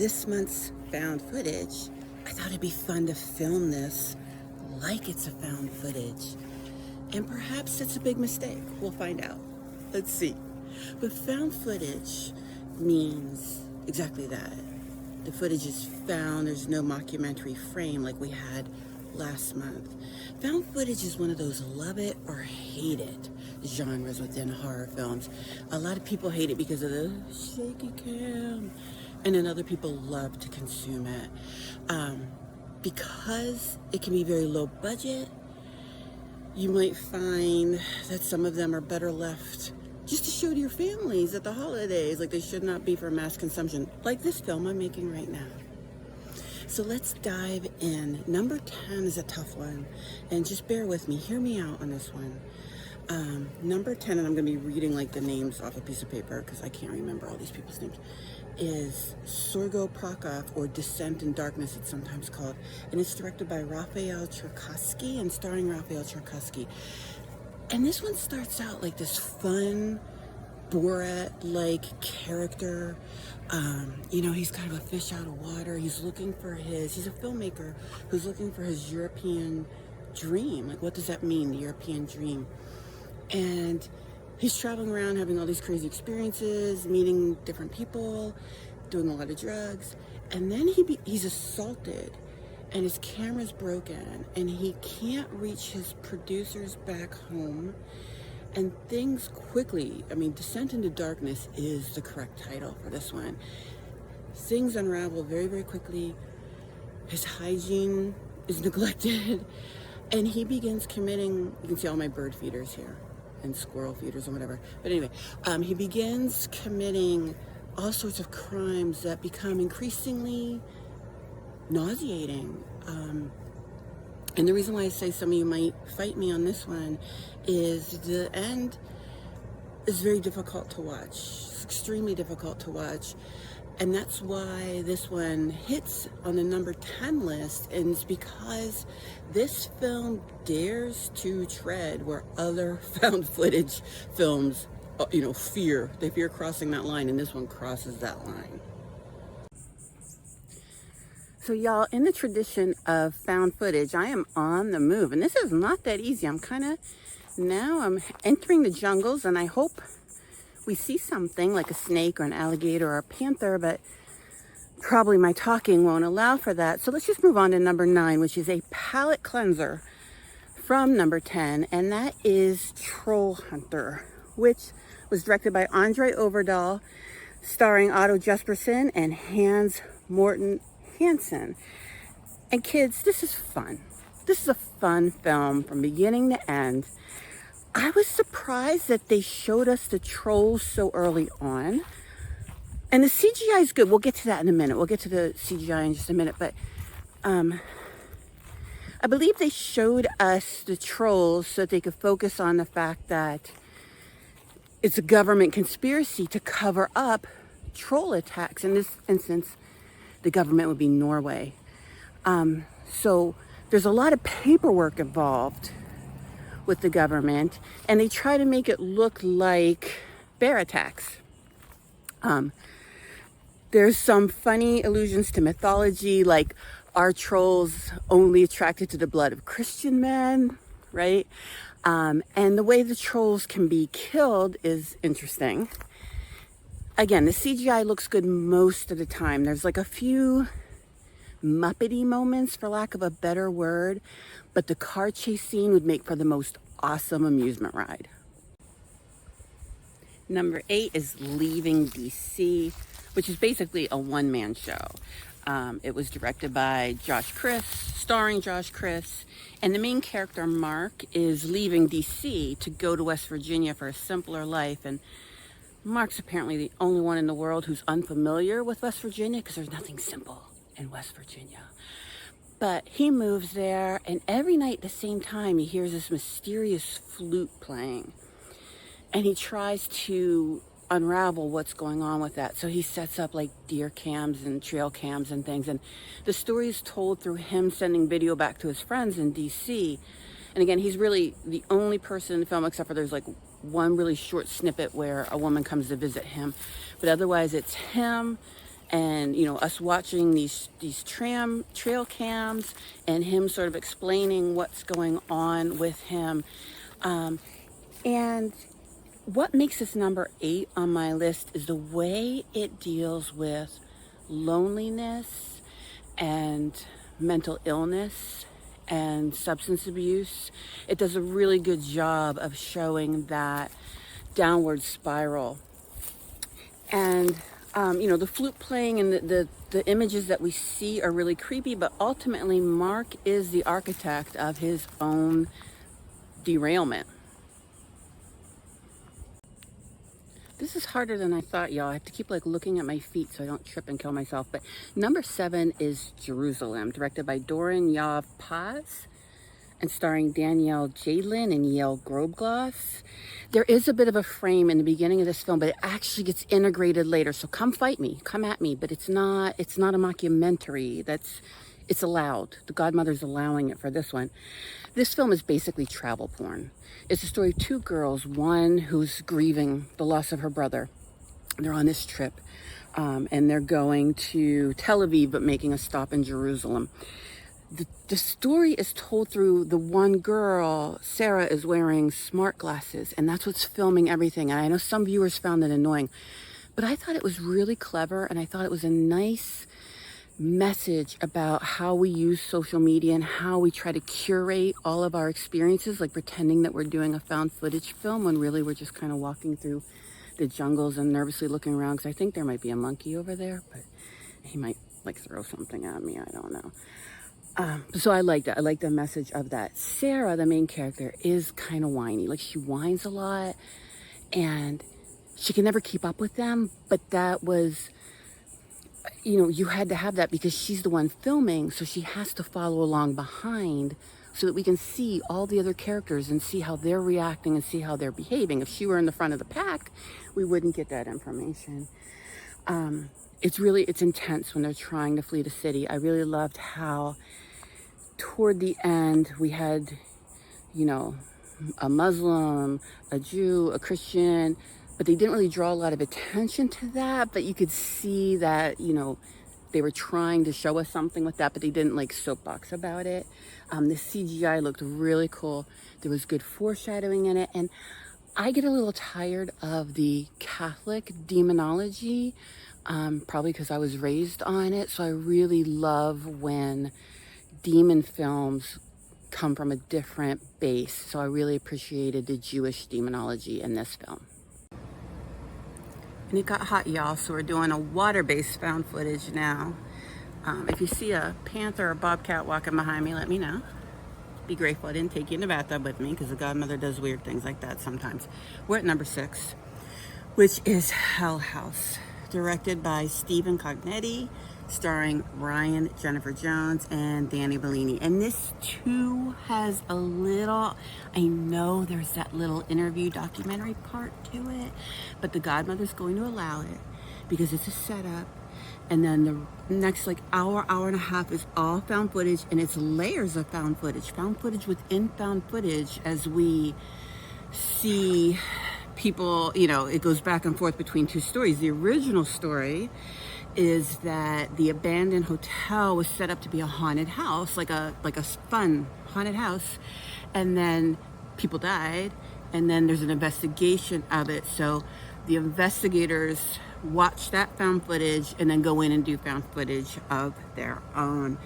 this month's found footage, I thought it'd be fun to film this like it's a found footage. And perhaps it's a big mistake. We'll find out. Let's see. But found footage means exactly that. The footage is found. There's no mockumentary frame like we had last month. Found footage is one of those love it or hate it genres within horror films. A lot of people hate it because of the shaky cam, and then other people love to consume it. Because it can be very low budget, you might find that some of them are better left just to show to your families at the holidays, like they should not be for mass consumption, like this film I'm making right now. So let's dive in. Number 10 is a tough one, and just bear with me, hear me out on this one. Number 10, and I'm going to be reading like the names off a piece of paper because I can't remember all these people's names, is Sorgo Prokop, or Descent in Darkness it's sometimes called, and it's directed by Raphael Cherkassky and starring Raphael Cherkassky. And this one starts out like this fun Borat-like character. He's kind of a fish out of water. He's a filmmaker who's looking for his European dream. Like, what does that mean, the European dream? And he's traveling around having all these crazy experiences, meeting different people, doing a lot of drugs. And then he's assaulted and his camera's broken and he can't reach his producers back home. And things quickly, Descent into Darkness is the correct title for this one. Things unravel very, very quickly. His hygiene is neglected. And he begins committing, you can see all my bird feeders here, and squirrel feeders and whatever. But anyway, he begins committing all sorts of crimes that become increasingly nauseating. And the reason why I say some of you might fight me on this one is the end is very difficult to watch. It's extremely difficult to watch. And that's why this one hits on the number 10 list, and it's because this film dares to tread where other found footage films, fear. They fear crossing that line, and this one crosses that line. So y'all, in the tradition of found footage, I am on the move, and this is not that easy. I'm entering the jungles, and I hope we see something like a snake or an alligator or a panther, but probably my talking won't allow for that. So let's just move on to number 9, which is a palate cleanser from number 10, and that is Troll Hunter, which was directed by Andre Overdahl, starring Otto Jespersen and Hans Morten Hansen. And kids, this is fun. This is a fun film from beginning to end. I was surprised that they showed us the trolls so early on. And the CGI is good. We'll get to that in a minute. We'll get to the CGI in just a minute. But I believe they showed us the trolls so that they could focus on the fact that it's a government conspiracy to cover up troll attacks. In this instance, the government would be Norway. So there's a lot of paperwork involved with the government, and they try to make it look like bear attacks. There's some funny allusions to mythology, like, are trolls only attracted to the blood of Christian men, right? And the way the trolls can be killed is interesting. Again, the CGI looks good most of the time. There's like a few Muppety moments, for lack of a better word, but the car chase scene would make for the most awesome amusement ride. Number 8 is Leaving DC, which is basically a one-man show. It was directed by Josh Criss, starring Josh Criss, and the main character, Mark, is leaving DC to go to West Virginia for a simpler life. And Mark's apparently the only one in the world who's unfamiliar with West Virginia because there's nothing simple in West Virginia. But he moves there, and every night at the same time, he hears this mysterious flute playing. And he tries to unravel what's going on with that. So he sets up like deer cams and trail cams and things. And the story is told through him sending video back to his friends in DC. And again, he's really the only person in the film, except for there's like one really short snippet where a woman comes to visit him. But otherwise, it's him and us watching these trail cams and him sort of explaining what's going on with him. And what makes this number 8 on my list is the way it deals with loneliness and mental illness and substance abuse. It does a really good job of showing that downward spiral. And the flute playing and the images that we see are really creepy, but ultimately Mark is the architect of his own derailment. This is harder than I thought, y'all. I have to keep looking at my feet so I don't trip and kill myself. But number 7 is Jeruzalem, directed by Doron Yav Paz and starring Danielle Jadlin and Yael Grobgloss. There is a bit of a frame in the beginning of this film, but it actually gets integrated later. So come fight me, come at me. But it's not a mockumentary. It's allowed. The Godmother's allowing it for this one. This film is basically travel porn. It's the story of 2 girls, one who's grieving the loss of her brother. They're on this trip, and they're going to Tel Aviv, but making a stop in Jerusalem. The story is told through the one girl. Sarah is wearing smart glasses, and that's what's filming everything. And I know some viewers found it annoying, but I thought it was really clever, and I thought it was a nice message about how we use social media and how we try to curate all of our experiences, like pretending that we're doing a found footage film when really we're just kind of walking through the jungles and nervously looking around, because I think there might be a monkey over there, but he might throw something at me. I don't know. So I like that. I like the message of that. Sarah, the main character, is kind of whiny. She whines a lot, and she can never keep up with them, but that was, you had to have that because she's the one filming, so she has to follow along behind so that we can see all the other characters and see how they're reacting and see how they're behaving. If she were in the front of the pack, we wouldn't get that information. It's intense when they're trying to flee the city. I really loved how toward the end we had, a Muslim, a Jew, a Christian, but they didn't really draw a lot of attention to that. But you could see that, they were trying to show us something with that, but they didn't soapbox about it. The CGI looked really cool. There was good foreshadowing in it. And I get a little tired of the Catholic demonology, probably because I was raised on it. So I really love when demon films come from a different base. So I really appreciated the Jewish demonology in this film. And it got hot, y'all, so we're doing a water-based found footage now. If you see a panther or a bobcat walking behind me, let me know. Be grateful I didn't take you in the bathtub with me, because the Godmother does weird things like that sometimes. We're at number 6, which is Hell House, directed by Stephen Cognetti, starring Ryan, Jennifer Jones, and Danny Bellini. And this too has a little, I know there's that little interview documentary part to it, but the Godmother's going to allow it because it's a setup. And then the next hour and a half is all found footage, and it's layers of found footage within found footage, as we see people, it goes back and forth between 2 stories. The original story is that the abandoned hotel was set up to be a haunted house, like a fun haunted house, and then people died, and then there's an investigation of it. So the investigators watch that found footage and then go in and do found footage of their own.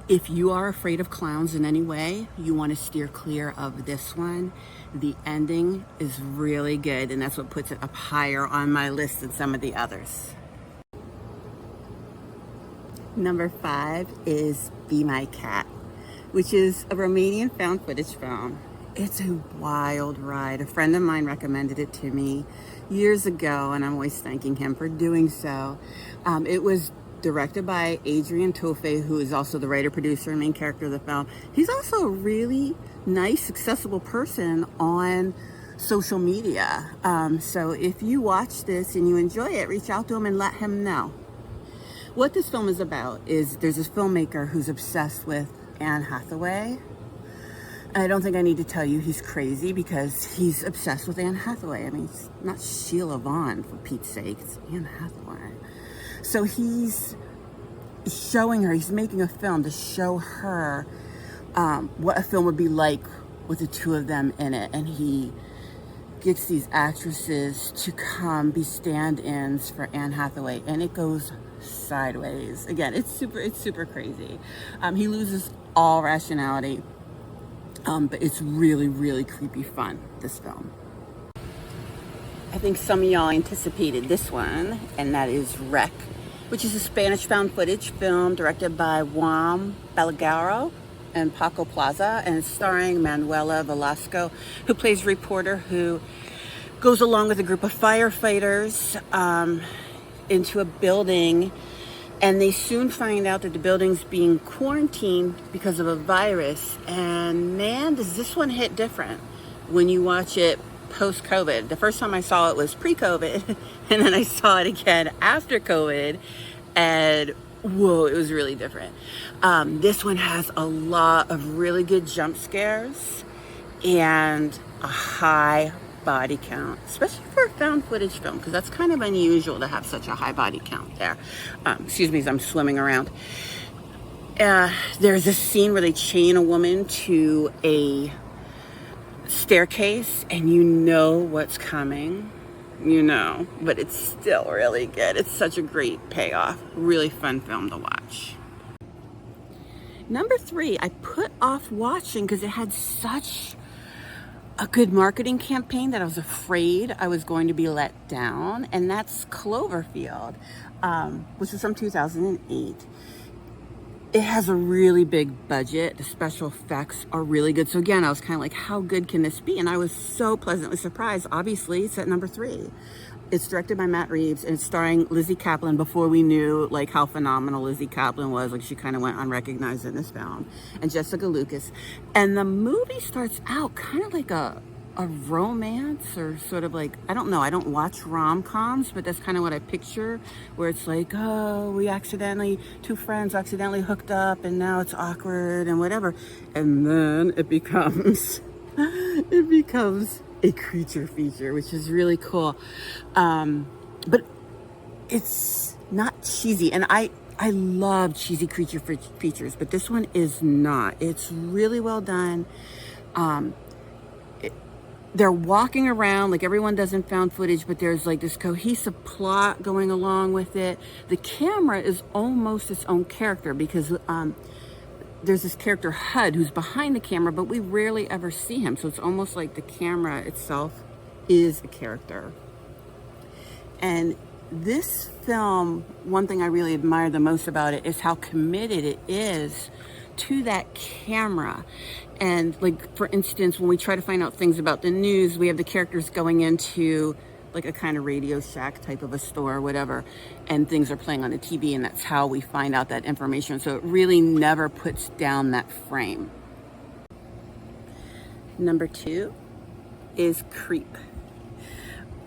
If you are afraid of clowns in any way, you want to steer clear of this one. The ending is really good, and that's what puts it up higher on my list than some of the others. Number 5 is Be My Cat, which is a Romanian found footage film. It's a wild ride. A friend of mine recommended it to me years ago, and I'm always thanking him for doing so. It was directed by Adrian Toffe, who is also the writer, producer, and main character of the film. He's also a really nice, accessible person on social media. So if you watch this and you enjoy it, reach out to him and let him know. What this film is about is there's this filmmaker who's obsessed with Anne Hathaway, I don't think I need to tell you he's crazy because he's obsessed with Anne Hathaway. I mean, it's not Sheila Vaughn, for Pete's sake. It's Anne Hathaway. So he's showing her, he's making a film to show her what a film would be like with the two of them in it. And he gets these actresses to come be stand-ins for Anne Hathaway. And it goes sideways. Again, it's super crazy. He loses all rationality. But it's really creepy fun, this film. I think some of y'all anticipated this one, and that is Wreck, which is a Spanish found footage film directed by Juan Balaguerro and Paco Plaza, and it's starring Manuela Velasco, who plays a reporter who goes along with a group of firefighters into a building, and they soon find out that the building's being quarantined because of a virus. And man, does this one hit different when you watch it post-COVID. The first time I saw it was pre-COVID, and then I saw it again after COVID, and whoa, it was really different. This one has a lot of really good jump scares and a high body count, especially for a found footage film, because that's kind of unusual to have such a high body count there. Excuse me as I'm swimming around. There's a scene where they chain a woman to a staircase, and you know what's coming, but it's still really good. It's such a great payoff. Really fun film to watch. Number 3, I put off watching because it had such a good marketing campaign that I was afraid I was going to be let down, and that's Cloverfield, which was from 2008. It has a really big budget. The special effects are really good. So again, I was kind of like, how good can this be? And I was so pleasantly surprised. Obviously, it's at number 3. It's directed by Matt Reeves, and it's starring Lizzie Kaplan before we knew like how phenomenal Lizzie Kaplan was. Like, she kind of went unrecognized in this film. And Jessica Lucas. And the movie starts out kind of like a romance, or sort of like, I don't know, I don't watch rom-coms, but that's kind of what I picture, where it's like, oh, two friends accidentally hooked up and now it's awkward and whatever. And then it becomes a creature feature, which is really cool. But it's not cheesy, and I love cheesy creature features, but this one is not. It's really well done. They're walking around like everyone does in found footage, but there's like this cohesive plot going along with it. The camera is almost its own character, because there's this character HUD who's behind the camera, but we rarely ever see him. So it's almost like the camera itself is a character. And this film, one thing I really admire the most about it is how committed it is to that camera. And like, for instance, when we try to find out things about the news, we have the characters going into like a kind of Radio Shack type of a store or whatever, and things are playing on the TV, and that's how we find out that information. So it really never puts down that frame. Number 2 is Creep,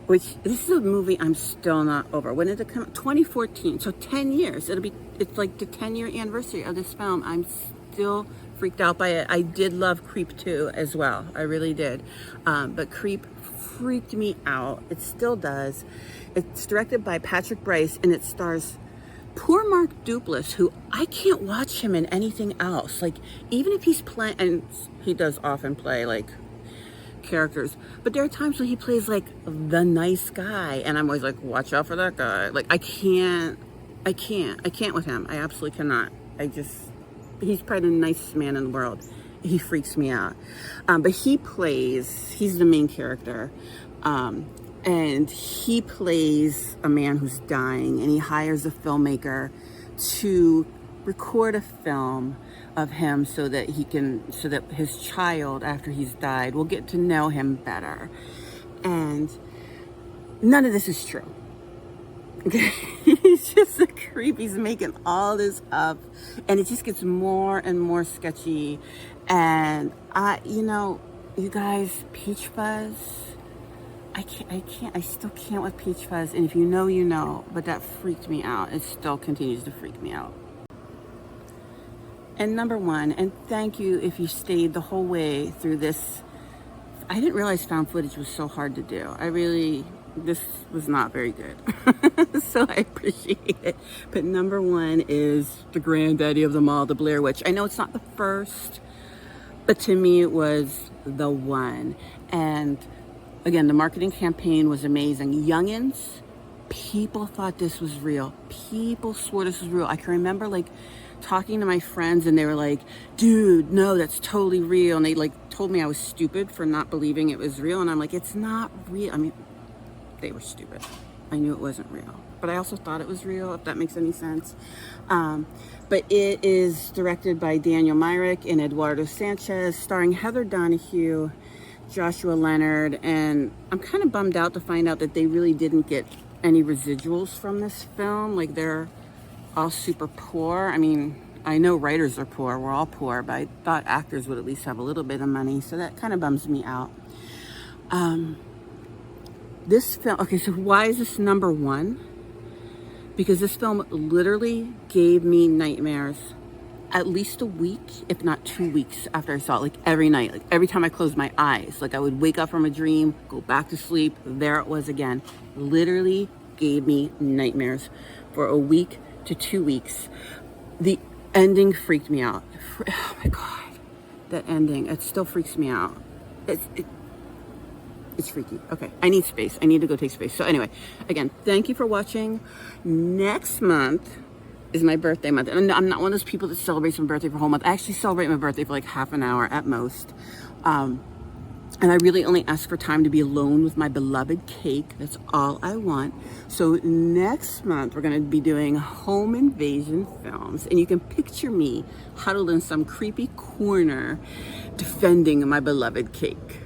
which this is a movie I'm still not over. When did it come out? 2014, so 10 years. It's like the 10-year anniversary of this film. I'm still freaked out by it. I did love Creep 2 as well. I really did. But Creep freaked me out. It still does. It's directed by Patrick Brice, and it stars poor Mark Duplass, who I can't watch him in anything else. Like, even if he's playing, and he does often play like characters, but there are times when he plays like the nice guy, and I'm always like, watch out for that guy. Like, I can't with him. I absolutely cannot. He's probably the nicest man in the world. He freaks me out. But he's the main character. And he plays a man who's dying, and he hires a filmmaker to record a film of him so that his child, after he's died, will get to know him better. And none of this is true. Okay? He's just a creep. He's making all this up, and it just gets more and more sketchy. And you guys, Peach Fuzz, I still can't with Peach Fuzz. And if you know, you know, but that freaked me out. It still continues to freak me out. And number one, and thank you if you stayed the whole way through this. I didn't realize found footage was so hard to do. This was not very good. So I appreciate it. But number one is the granddaddy of them all, the Blair Witch. I know it's not the first, but to me it was the one. And again, the marketing campaign was amazing. Youngins, people thought this was real. People swore this was real. I can remember like talking to my friends and they were like, dude, no, that's totally real. And they like told me I was stupid for not believing it was real. And I'm like, it's not real. I mean, they were stupid. I knew it wasn't real, but I also thought it was real, if that makes any sense. But it is directed by Daniel Myrick and Eduardo Sanchez, starring Heather Donahue, Joshua Leonard, and I'm kind of bummed out to find out that they really didn't get any residuals from this film. Like, they're all super poor. I mean, I know writers are poor, we're all poor, but I thought actors would at least have a little bit of money, so that kind of bums me out. This film, okay, so why is this number one? Because this film literally gave me nightmares at least a week, if not 2 weeks after I saw it, like every night, like every time I closed my eyes, like I would wake up from a dream, go back to sleep, there it was again. Literally gave me nightmares for a week to 2 weeks. The ending freaked me out. Oh my God, that ending, it still freaks me out. It's freaky. Okay, I need space. I need to go take space. So anyway, again, thank you for watching. Next month is my birthday month. And I'm not one of those people that celebrates my birthday for a whole month. I actually celebrate my birthday for like half an hour at most. And I really only ask for time to be alone with my beloved cake. That's all I want. So next month, we're gonna be doing home invasion films. And you can picture me huddled in some creepy corner defending my beloved cake.